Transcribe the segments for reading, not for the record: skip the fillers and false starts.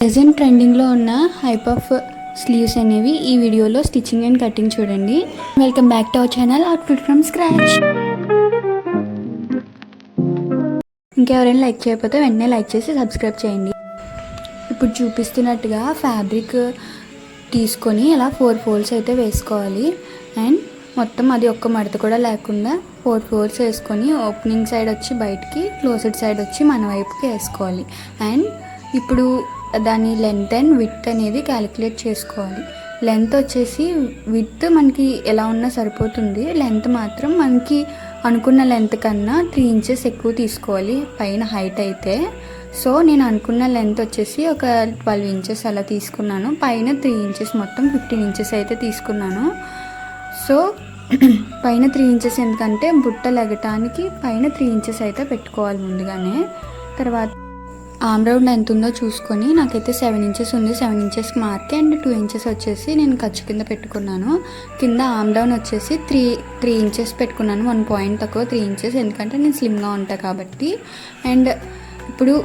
Present ట్రెండింగ్లో ఉన్న hype of sleeves అనేవి ఈ వీడియోలో స్టిచ్చింగ్ అండ్ కటింగ్ చూడండి. Welcome back to our channel outfit from scratch. ఇంకెవరైనా లైక్ చేయకపోతే వెంటనే లైక్ చేసి సబ్స్క్రైబ్ చేయండి. ఇప్పుడు చూపిస్తున్నట్టుగా ఫ్యాబ్రిక్ తీసుకొని ఇలా 4 ఫోల్డ్స్ అయితే వేసుకోవాలి. అండ్ మొత్తం అది ఒక్క మడత కూడా లేకుండా 4 ఫోల్డ్స్ వేసుకొని ఓపెనింగ్ సైడ్ వచ్చి బయటికి, క్లోజ్డ్ సైడ్ వచ్చి మన వైపుకి వేసుకోవాలి. అండ్ ఇప్పుడు దాని లెంత్ అండ్ విడ్త్ అనేది క్యాలిక్యులేట్ చేసుకోవాలి. లెంత్ వచ్చేసి విడ్త్ మనకి ఎలా ఉన్నా సరిపోతుంది. లెంత్ మాత్రం మనకి అనుకున్న లెంత్ కన్నా 3 ఇంచెస్ ఎక్కువ తీసుకోవాలి పైన హైట్ అయితే. సో నేను అనుకున్న లెంత్ వచ్చేసి ఒక 12 ఇంచెస్ అలా తీసుకున్నాను. పైన 3 ఇంచెస్ మొత్తం 15 ఇంచెస్ అయితే తీసుకున్నాను. సో పైన 3 ఇంచెస్ ఎందుకంటే బుట్ట లెగటానికి పైన 3 ఇంచెస్ అయితే పెట్టుకోవాలి ముందుగానే. తర్వాత ఆమ్ రౌండ్ ఎంత ఉందో చూసుకొని నాకైతే 7 ఇంచెస్ ఉంది. 7 ఇంచెస్కి మార్క్ అండ్ 2 ఇంచెస్ వచ్చేసి నేను ఖర్చు కింద పెట్టుకున్నాను. కింద ఆమ్ డౌన్ వచ్చేసి 3 ఇంచెస్ పెట్టుకున్నాను. 1 పాయింట్ తక్కువ 3 ఇంచెస్, ఎందుకంటే నేను స్లిమ్గా ఉంటాను కాబట్టి. అండ్ ఇప్పుడు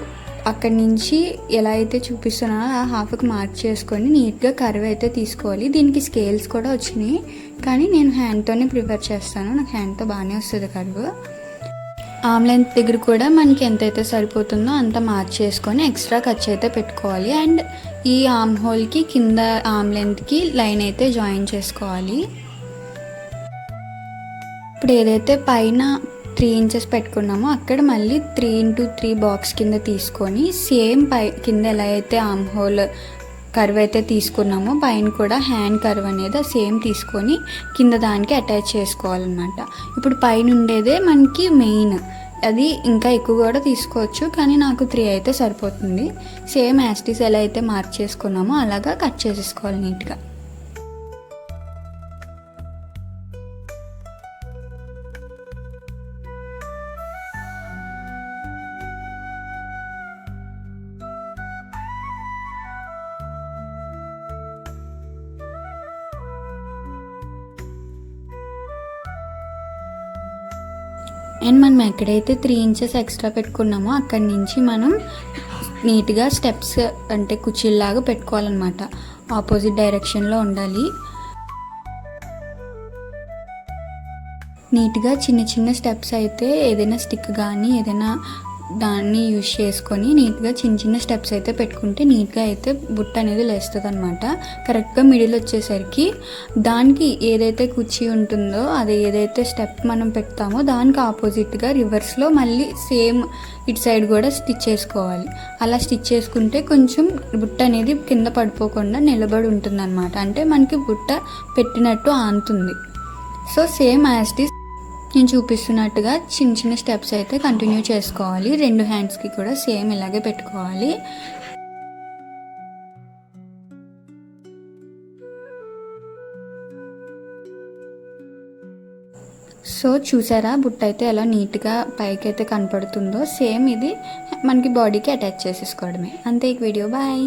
అక్కడి నుంచి ఎలా అయితే చూపిస్తున్నానో ఆ హాఫ్కి మార్క్ చేసుకొని నీట్గా కర్వ్ అయితే తీసుకోవాలి. దీనికి స్కేల్స్ కూడా వచ్చినాయి, కానీ నేను హ్యాండ్తోనే ప్రిఫర్ చేస్తాను. నాకు హ్యాండ్తో బాగానే వస్తుంది కర్వ్. ఆమ్ లెంత్ దగ్గర కూడా మనకి ఎంతైతే సరిపోతుందో అంత మార్క్ చేసుకొని ఎక్స్ట్రా ఖర్చు అయితే పెట్టుకోవాలి. అండ్ ఈ ఆమ్ హోల్కి కింద ఆమ్ లెంత్కి లైన్ అయితే జాయిన్ చేసుకోవాలి. ఇప్పుడు ఏదైతే పైన 3 ఇంచెస్ పెట్టుకున్నామో అక్కడ మళ్ళీ 3x3 బాక్స్ కింద తీసుకొని సేమ్ కింద ఎలా అయితే ఆమ్ హోల్ కర్వ్ అయితే తీసుకున్నామో పైన కూడా హ్యాండ్ కర్వ్ అనేది సేమ్ తీసుకొని కింద దానికి అటాచ్ చేసుకోవాలన్నమాట. ఇప్పుడు పైన ఉండేదే మనకి మెయిన్, అది ఇంకా ఎక్కువ కూడా తీసుకోవచ్చు, కానీ నాకు 3 అయితే సరిపోతుంది. సేమ్ యాస్టీస్ ఎలా అయితే మార్క్ చేసుకున్నామో అలాగా కట్ చేసేసుకోవాలి నీట్గా. అండ్ మనం ఎక్కడైతే 3 ఇంచెస్ ఎక్స్ట్రా పెట్టుకున్నామో అక్కడి నుంచి మనం నీట్గా స్టెప్స్ అంటే కుర్చీలాగా పెట్టుకోవాలన్నమాట. ఆపోజిట్ డైరెక్షన్లో ఉండాలి. నీట్గా చిన్న చిన్న స్టెప్స్ అయితే ఏదైనా స్టిక్ కానీ ఏదైనా దాన్ని యూజ్ చేసుకొని నీట్గా చిన్న చిన్న స్టెప్స్ అయితే పెట్టుకుంటే నీట్గా అయితే బుట్ట అనేది లేస్తుంది అనమాట. కరెక్ట్గా మిడిల్ వచ్చేసరికి దానికి ఏదైతే కుర్చీ ఉంటుందో అది ఏదైతే స్టెప్ మనం పెడతామో దానికి ఆపోజిట్గా రివర్స్లో మళ్ళీ సేమ్ ఇటు సైడ్ కూడా స్టిచ్ చేసుకోవాలి. అలా స్టిచ్ చేసుకుంటే కొంచెం బుట్ట అనేది కింద పడిపోకుండా నిలబడి ఉంటుంది అనమాట. అంటే మనకి బుట్ట పెట్టినట్టు ఆనుతుంది. So same as it is నేను చూపిస్తున్నట్టుగా చిన్న చిన్న స్టెప్స్ అయితే కంటిన్యూ చేసుకోవాలి. 2 హ్యాండ్స్కి కూడా సేమ్ ఇలాగే పెట్టుకోవాలి. సో చూసారా బుట్ట అయితే ఎలా నీట్గా పైకి అయితే కనపడుతుందో, సేమ్ ఇది మనకి బాడీకి అటాచ్ చేసేసుకోవడమే. అంతే ఈ వీడియో. బాయ్.